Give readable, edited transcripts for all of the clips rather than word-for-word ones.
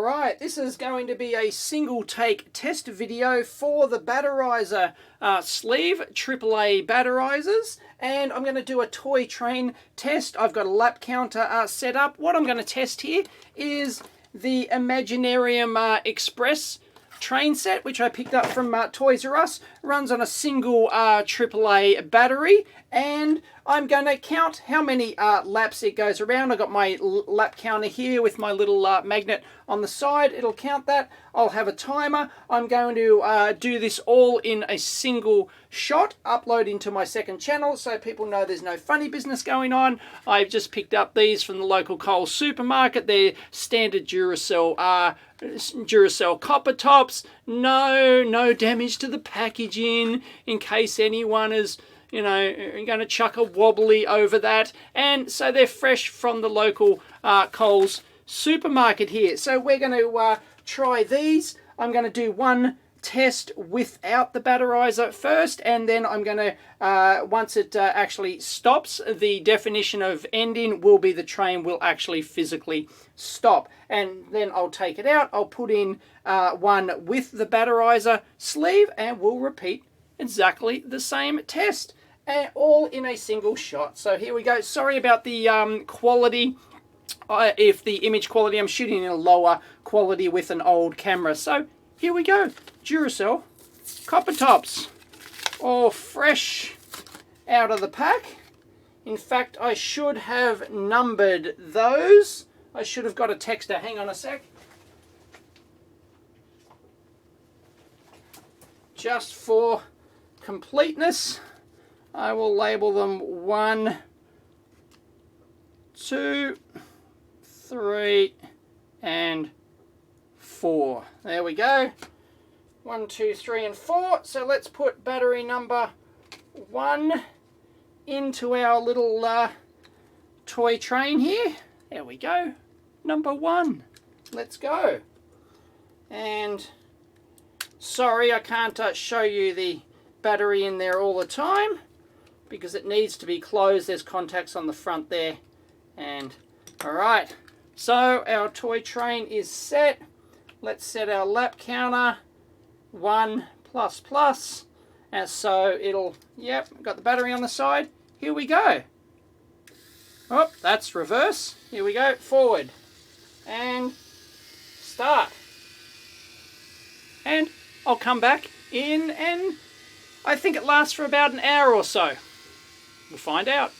Alright, this is going to be a single take test video for the Bateriser sleeve AAA Batterisers, and I'm going to do a toy train test. I've got a lap counter set up. What I'm going to test here is the Imaginarium Express train set, which I picked up from Toys R Us. Runs on a single AAA battery, and I'm going to count how many laps it goes around. I've got my lap counter here with my little magnet on the side. It'll count that. I'll have a timer. I'm going to do this all in a single shot, upload into my second channel so people know there's no funny business going on. I've just picked up these from the local Coles supermarket. They're standard Duracell copper tops. No damage to the packaging in case anyone is, you know, going to chuck a wobbly over that. And so they're fresh from the local Coles supermarket here. So we're going to try these. I'm going to do one test without the Batteriser first, and then I'm going to, once it actually stops, the definition of ending will be the train will actually physically stop. And then I'll take it out, I'll put in one with the Batteriser sleeve, and we'll repeat exactly the same test, and all in a single shot. So here we go. Sorry about the quality. If the image quality, I'm shooting in a lower quality with an old camera. So here we go. Duracell copper tops, all fresh out of the pack. In fact, I should have numbered those. I should have got a texter. Hang on a sec. Just for completeness, I will label them 1, 2, 3, and 4. There we go. 1, 2, 3, and 4. So let's put battery number 1 into our little toy train here. There we go. Number 1. Let's go. And sorry, I can't show you the battery in there all the time because it needs to be closed. There's contacts on the front there. And alright, so our toy train is set. Let's set our lap counter 1++, and so it'll, yep, got the battery on the side. Here we go. Oh, that's reverse. Here we go, forward and start. And I'll come back in, and I think it lasts for about an hour or so. We'll find out.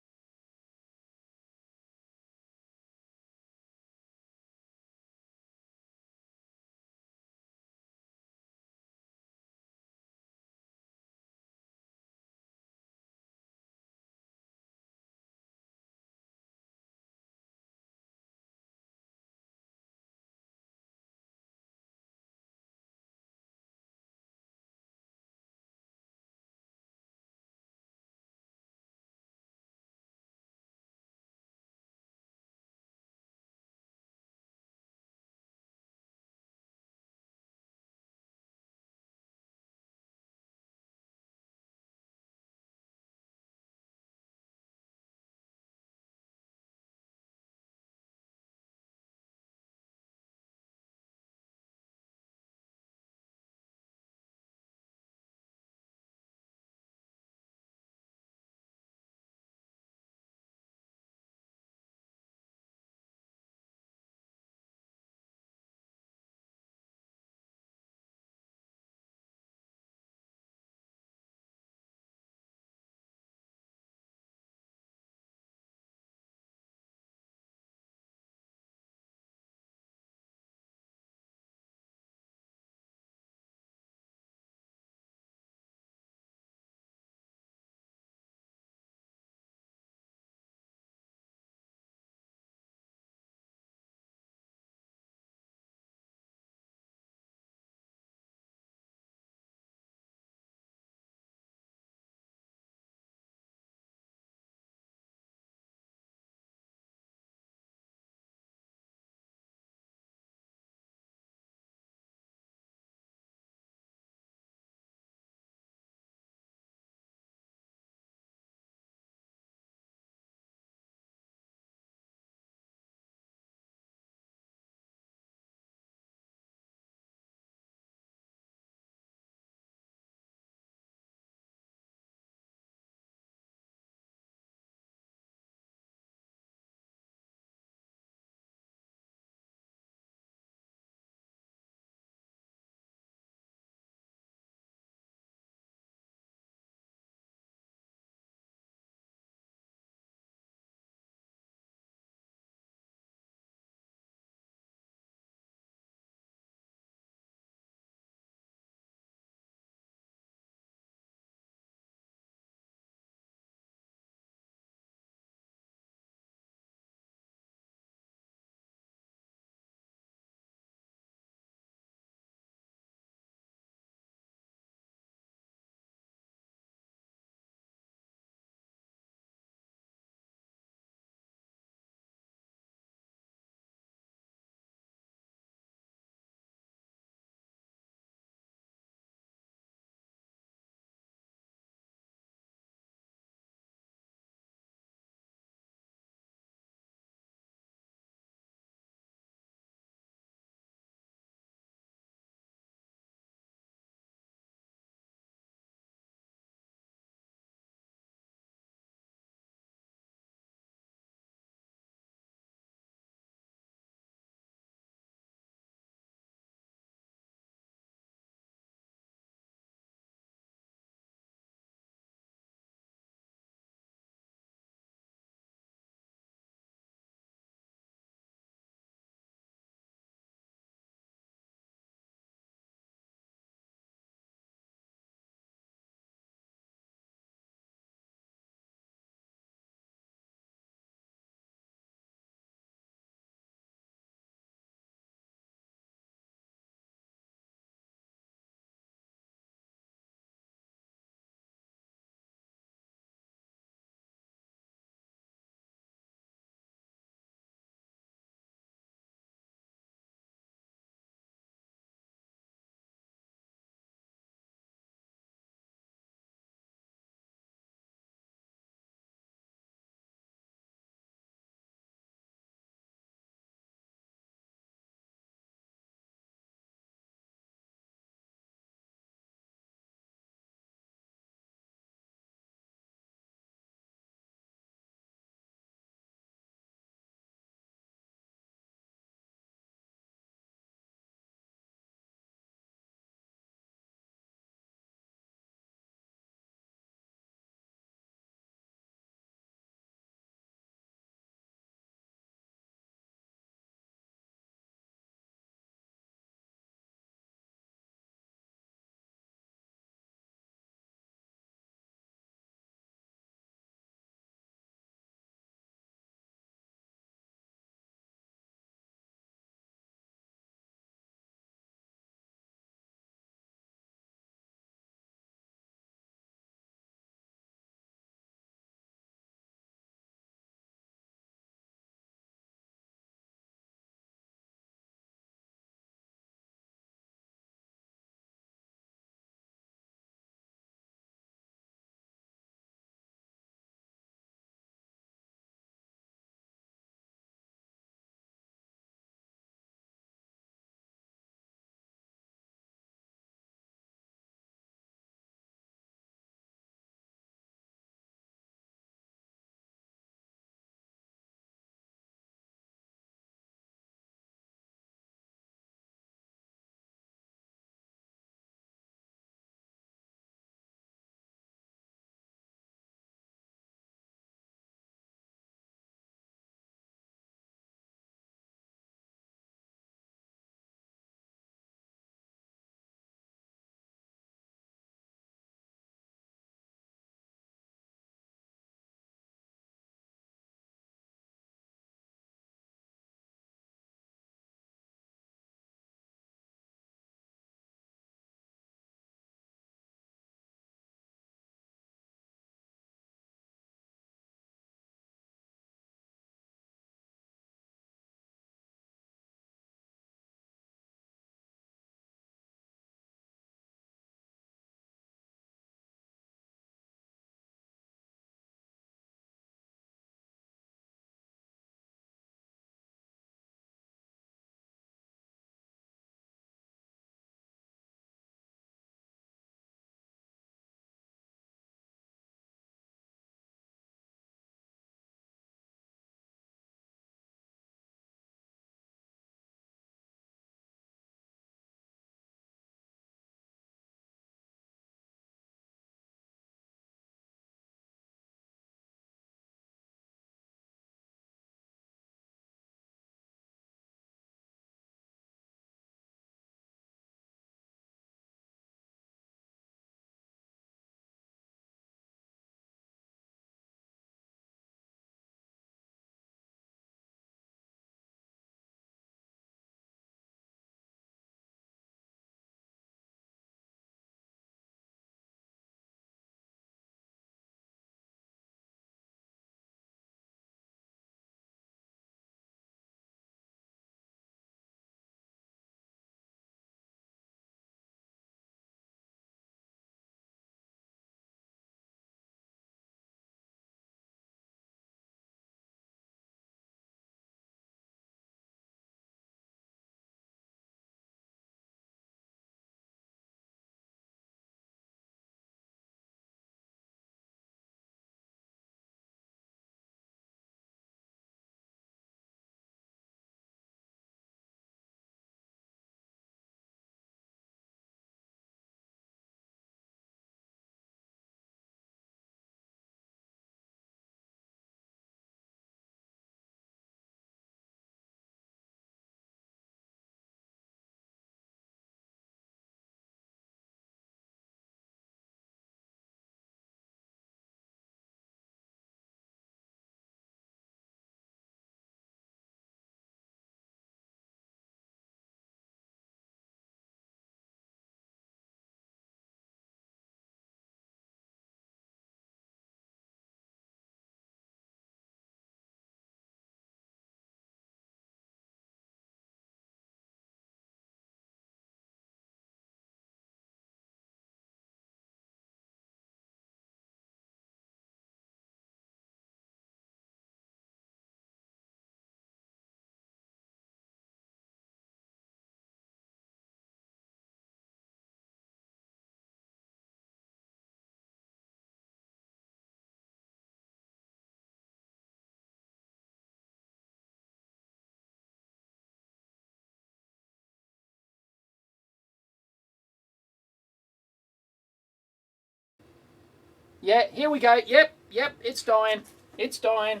Yeah, here we go. Yep, it's dying. It's dying.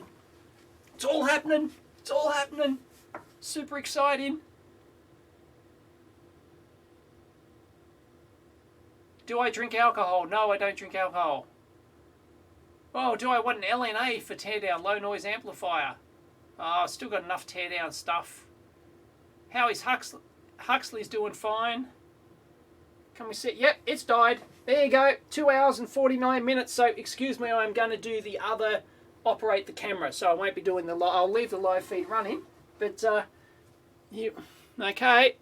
It's all happening. It's all happening. Super exciting. Do I drink alcohol? No, I don't drink alcohol. Oh, do I want an LNA for teardown, low noise amplifier? Oh, still got enough teardown stuff. How is Huxley? Huxley's doing fine. Can we see? Yep, it's died. There you go. 2 hours and 49 minutes. So, excuse me, I'm going to do the other, operate the camera. So I won't be doing the I'll leave the live feed running. But, okay.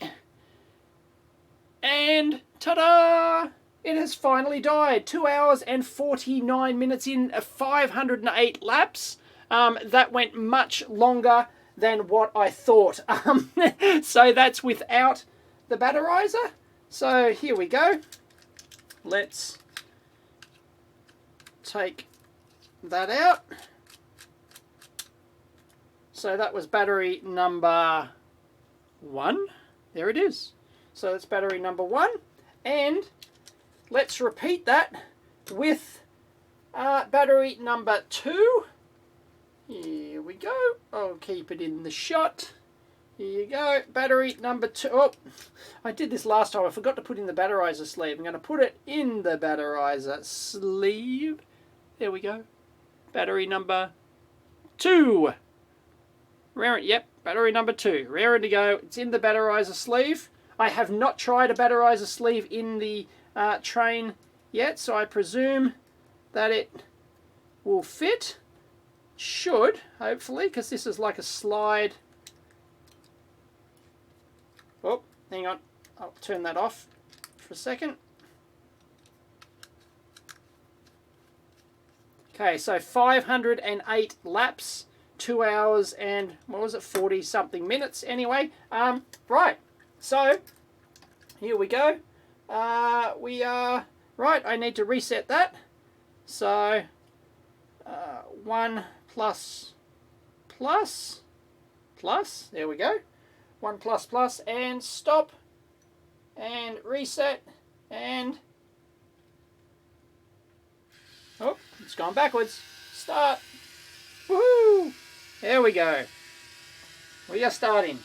And, ta-da! It has finally died. 2 hours and 49 minutes in 508 laps. That went much longer than what I thought. So that's without the Batteriser. So here we go. Let's take that out. So that was battery number 1. There it is. So that's battery number 1. And let's repeat that with battery number 2. Here we go. I'll keep it in the shot. Here you go. Battery number 2. Oh, I did this last time. I forgot to put in the Batteriser sleeve. I'm going to put it in the Batteriser sleeve. There we go. Battery number 2. Yep, battery number 2. Raring to go. It's in the Batteriser sleeve. I have not tried a Batteriser sleeve in the train yet, so I presume that it will fit. Should, hopefully, because this is like a slide. Oh, hang on. I'll turn that off for a second. Okay, so 508 laps, 2 hours and, what was it, 40 something minutes anyway. Right, so here we go. We are, right, I need to reset that. So, 1 plus, there we go. 1 plus, and stop, and reset, and, oh, it's gone backwards. Start. Woohoo! There we go. We are starting.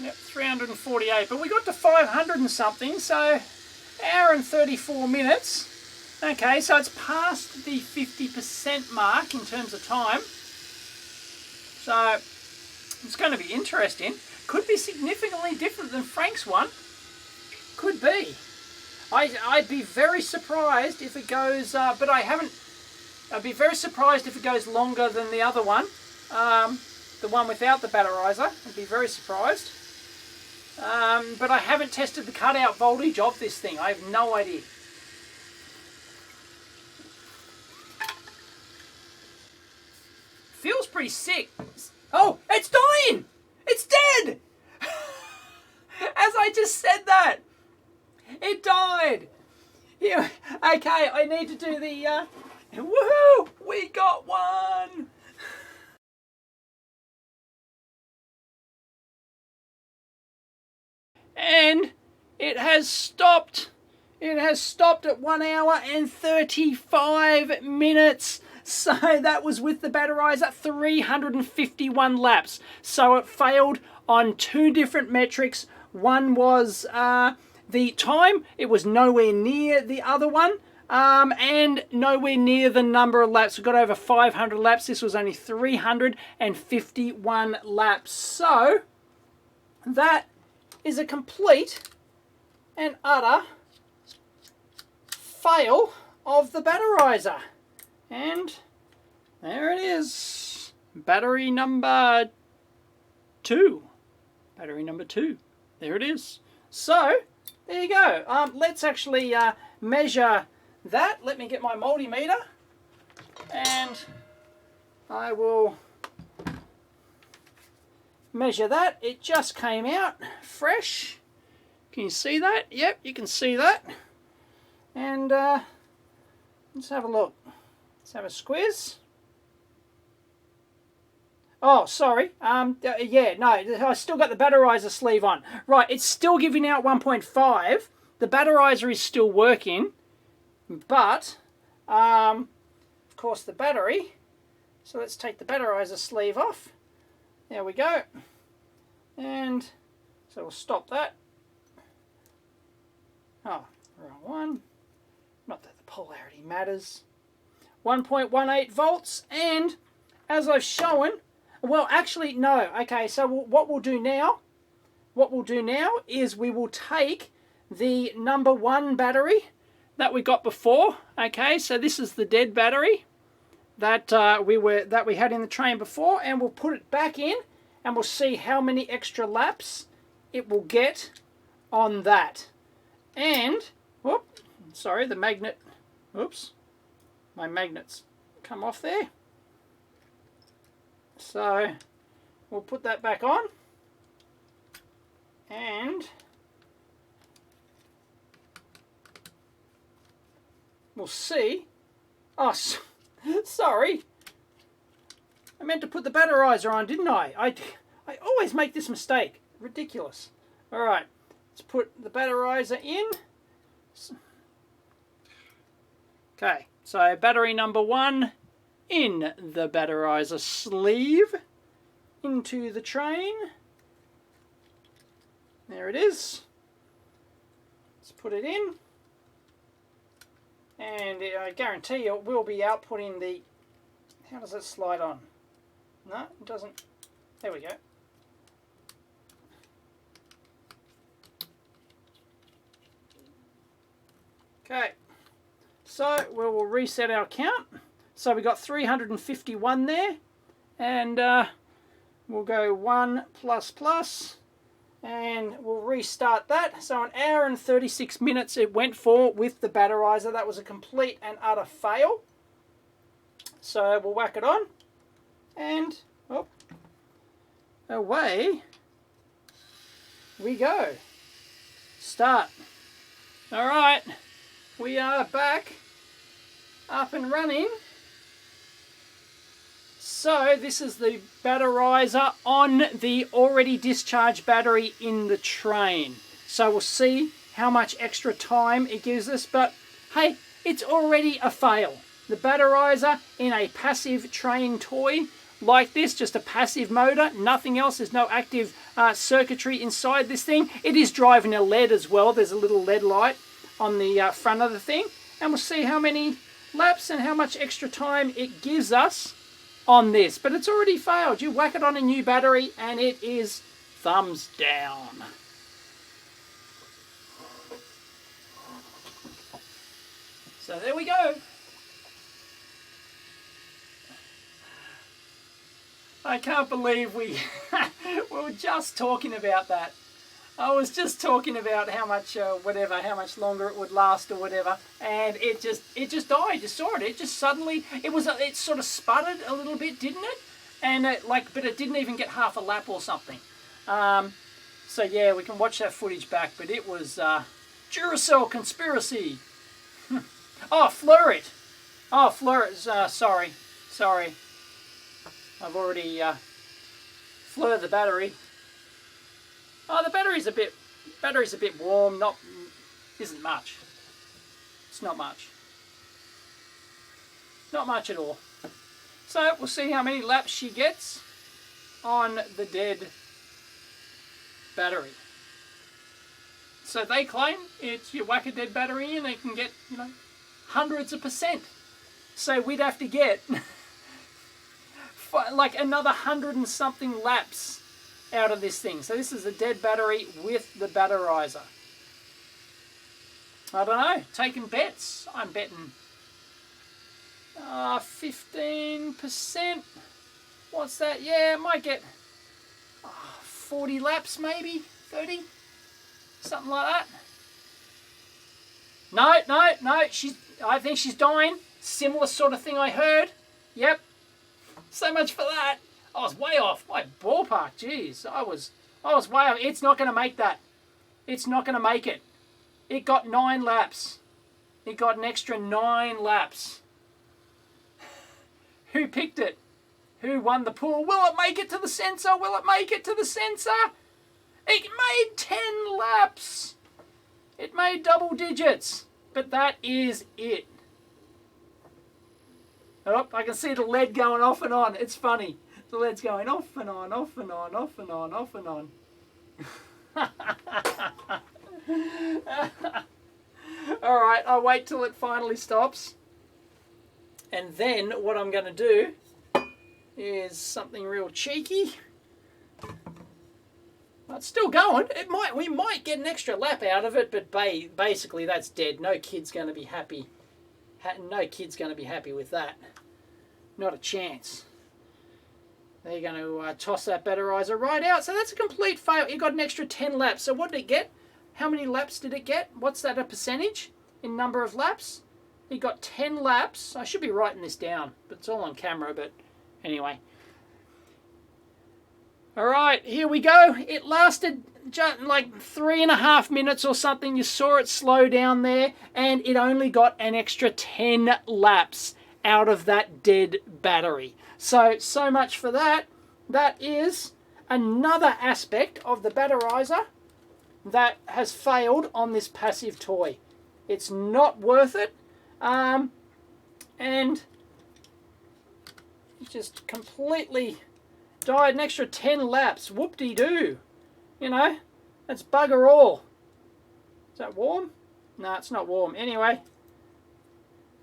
Yep, 348. But we got to 500 and something, so hour and 34 minutes. Okay, so it's past the 50% mark in terms of time. So it's going to be interesting. Could be significantly different than Frank's one. Could be. I'd be very surprised if it goes, but I haven't. I'd be very surprised if it goes longer than the other one, the one without the Batteriser. I'd be very surprised. But I haven't tested the cutout voltage of this thing. I have no idea. Feels pretty sick. Oh, it's dying! It's dead! As I just said that, it died. Yeah. Okay, I need to do the, woohoo! We got one! And it has stopped. It has stopped at 1 hour and 35 minutes. So that was with the Batteriser, 351 laps. So it failed on two different metrics. One was the time. It was nowhere near the other one. And nowhere near the number of laps. We got over 500 laps. This was only 351 laps. So that is a complete and utter fail of the Batteriser. And there it is. Battery number 2. Battery number 2. There it is. So, there you go. Let's actually measure that. Let me get my multimeter. And I will measure that. It just came out fresh. Can you see that? Yep, you can see that. And let's have a look. Let's have a squiz. Oh, sorry. Yeah, no, I still got the Batteriser sleeve on. Right, it's still giving out 1.5. The Batteriser is still working, but of course the battery. So let's take the Batteriser sleeve off. There we go. And so we'll stop that. Oh, wrong one. Not that the polarity matters. 1.18 volts, and as I've shown, well, actually, no. Okay, so what we'll do now is we will take the number 1 battery that we got before. Okay, so this is the dead battery that we had in the train before, and we'll put it back in, and we'll see how many extra laps it will get on that. And, whoop, sorry, the magnet, oops. My magnets come off there. So we'll put that back on, and we'll see. Oh, sorry. I meant to put the Batteriser on, didn't I? I always make this mistake. Ridiculous. All right, let's put the Batteriser in. Okay. So battery number 1 in the Batteriser sleeve into the train. There it is. Let's put it in. And I guarantee you it will be outputting the... How does it slide on? No, it doesn't. There we go. Okay. So we will reset our count. So we got 351 there, and we'll go 1 plus plus, and we'll restart that. So an hour and 36 minutes it went for with the Batteriser. That was a complete and utter fail. So we'll whack it on, and oh, away we go. Start. All right, we are back. Up and running. So this is the Batteriser on the already discharged battery in the train. So we'll see how much extra time it gives us, but hey, it's already a fail. The Batteriser in a passive train toy like this, just a passive motor, nothing else. There's no active circuitry inside this thing. It is driving a LED as well. There's a little LED light on the front of the thing, and we'll see how many laps and how much extra time it gives us on this. But it's already failed. You whack it on a new battery and it is thumbs down. So there we go. I can't believe we were just talking about that. I was just talking about how much how much longer it would last or whatever, and it just died. You saw it. It just suddenly it sort of sputtered a little bit, didn't it? And but it didn't even get half a lap or something. So yeah, we can watch that footage back. But it was Duracell conspiracy. Oh, Fluorit. Oh, Fluorit. Sorry. I've already fluored the battery. Oh, the battery's a bit warm. Isn't much. It's not much. Not much at all. So we'll see how many laps she gets on the dead battery. So they claim it's you whack a dead battery in, they can get, hundreds of %. So we'd have to get like another 100 and something laps out of this thing. So this is a dead battery with the Batteriser. I don't know, taking bets. I'm betting 15%. What's that? Yeah, I might get 40 laps maybe, 30, something like that. No, I think she's dying. Similar sort of thing I heard. Yep. So much for that. I was way off my ballpark. Jeez, I was way off. It's not going to make that. It's not going to make it. It got 9 laps. It got an extra 9 laps. Who picked it? Who won the pool? Will it make it to the sensor? Will it make it to the sensor? It made 10 laps. It made double digits. But that is it. Oh, I can see the LED going off and on. It's funny. The LED's going off and on, off and on, off and on, off and on. Alright, I'll wait till it finally stops. And then what I'm going to do is something real cheeky. It's still going. We might get an extra lap out of it, but basically that's dead. No kid's going to be happy. No kid's going to be happy with that. Not a chance. They're going to toss that Batteriser right out. So that's a complete fail. It got an extra 10 laps. So what did it get? How many laps did it get? What's that, a percentage in number of laps? It got 10 laps. I should be writing this down, but it's all on camera. But anyway. All right, here we go. It lasted just like 3.5 minutes or something. You saw it slow down there, and it only got an extra 10 laps out of that dead battery. So much for that. That is another aspect of the Batteriser that has failed on this passive toy. It's not worth it. And it's just completely died an extra 10 laps. Whoop-de-doo. That's bugger all. Is that warm? No, it's not warm. Anyway,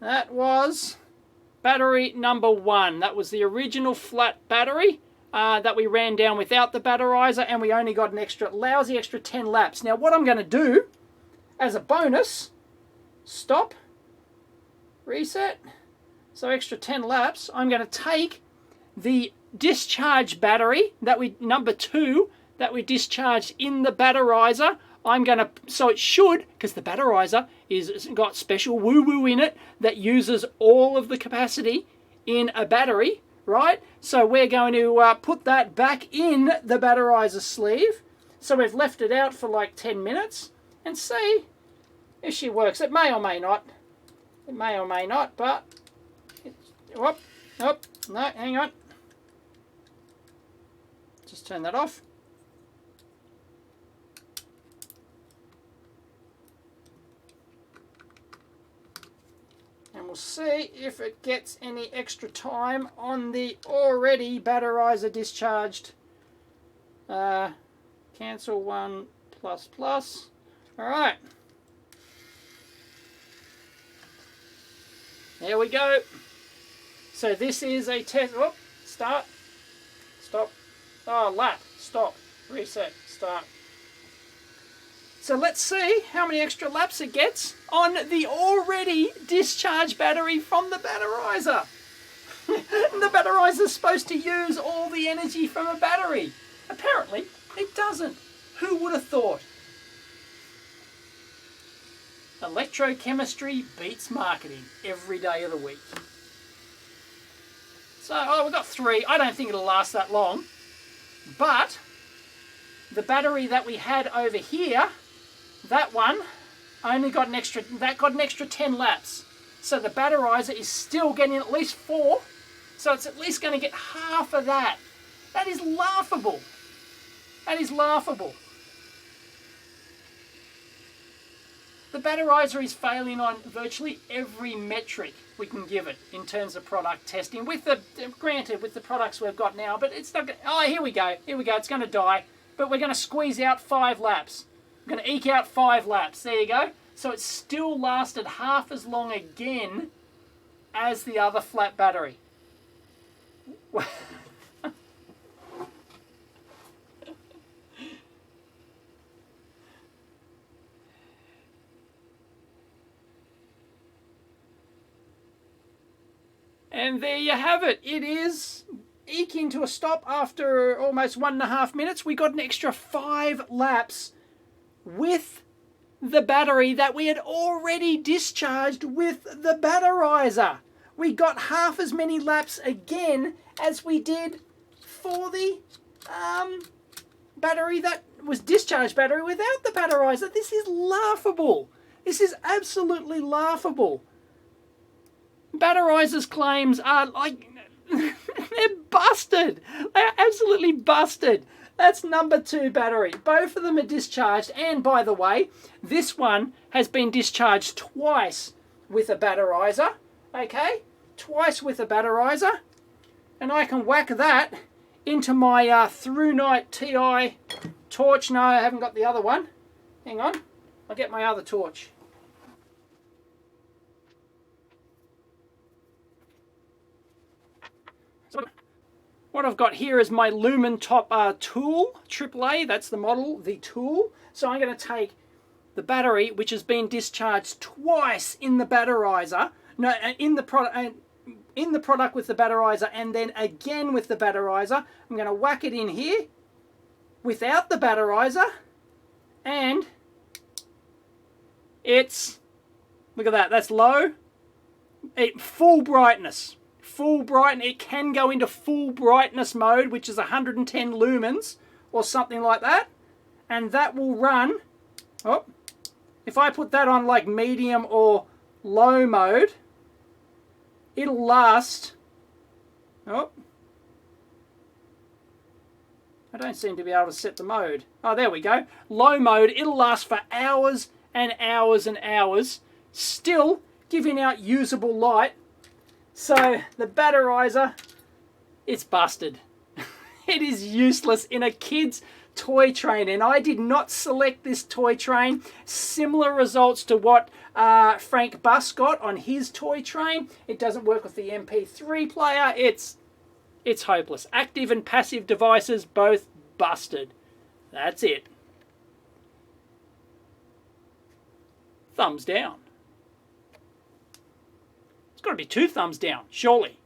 that was battery number 1. That was the original flat battery that we ran down without the Batteriser, and we only got an lousy extra 10 laps. Now, what I'm going to do as a bonus, stop, reset, so extra 10 laps, I'm going to take the discharge battery number 2 that we discharged in the Batteriser. So it should, because the Batteriser is got special woo-woo in it that uses all of the capacity in a battery, right? So we're going to put that back in the Batteriser sleeve. So we've left it out for like 10 minutes and see if she works. It may or may not. It may or may not, but no, hang on. Just turn that off. And we'll we'll see if it gets any extra time on the already Batteriser discharged. Cancel 1++. Alright. There we go. So this is a test. Oh, start. Stop. Oh, lap. Stop. Reset. Start. So let's see how many extra laps it gets on the already discharged battery from the Batteriser. The Batteriser is supposed to use all the energy from a battery. Apparently, it doesn't. Who would have thought? Electrochemistry beats marketing every day of the week. So, we've got 3. I don't think it'll last that long. But the battery that we had over here, that one only got an extra, 10 laps. So the Batteriser is still getting at least 4. So it's at least going to get half of that. That is laughable. That is laughable. The Batetriser is failing on virtually every metric we can give it in terms of product testing. With the, granted, with the products we've got now, but it's not. Oh, here we go. Here we go. It's going to die, but we're going to squeeze out 5 laps. We're going to eke out 5 laps. There you go. So it's still lasted half as long again as the other flat battery. And there you have it. It is eking to a stop after almost 1.5 minutes. We got an extra 5 laps with the battery that we had already discharged with the Batteriser. We got half as many laps again as we did for the battery that was discharged battery without the Batteriser. This is laughable. This is absolutely laughable. Batteriser's claims are like, they're busted. They're absolutely busted. That's number 2 battery. Both of them are discharged. And by the way, this one has been discharged twice with a Batteriser. Okay? Twice with a Batteriser. And I can whack that into my Through Night TI torch. No, I haven't got the other one. Hang on. I'll get my other torch. What I've got here is my Lumen Top tool, AAA, that's the model, the tool. So I'm going to take the battery, which has been discharged twice in the Batteriser, no, in the product with the Batteriser, and then again with the Batteriser. I'm going to whack it in here without the Batteriser, and it's, look at that, that's low, full brightness. Full brightness. It can go into full brightness mode, which is 110 lumens or something like that, and that will run. Oh, if I put that on like medium or low mode, it'll last. Oh, I don't seem to be able to set the mode. Oh, there we go. Low mode. It'll last for hours and hours and hours, still giving out usable light. So the Batteriser, it's busted. It is useless in a kid's toy train, and I did not select this toy train. Similar results to what Frank Buss got on his toy train. It doesn't work with the MP3 player. It's hopeless. Active and passive devices both busted. That's it. Thumbs down. Got to be 2 thumbs down, surely.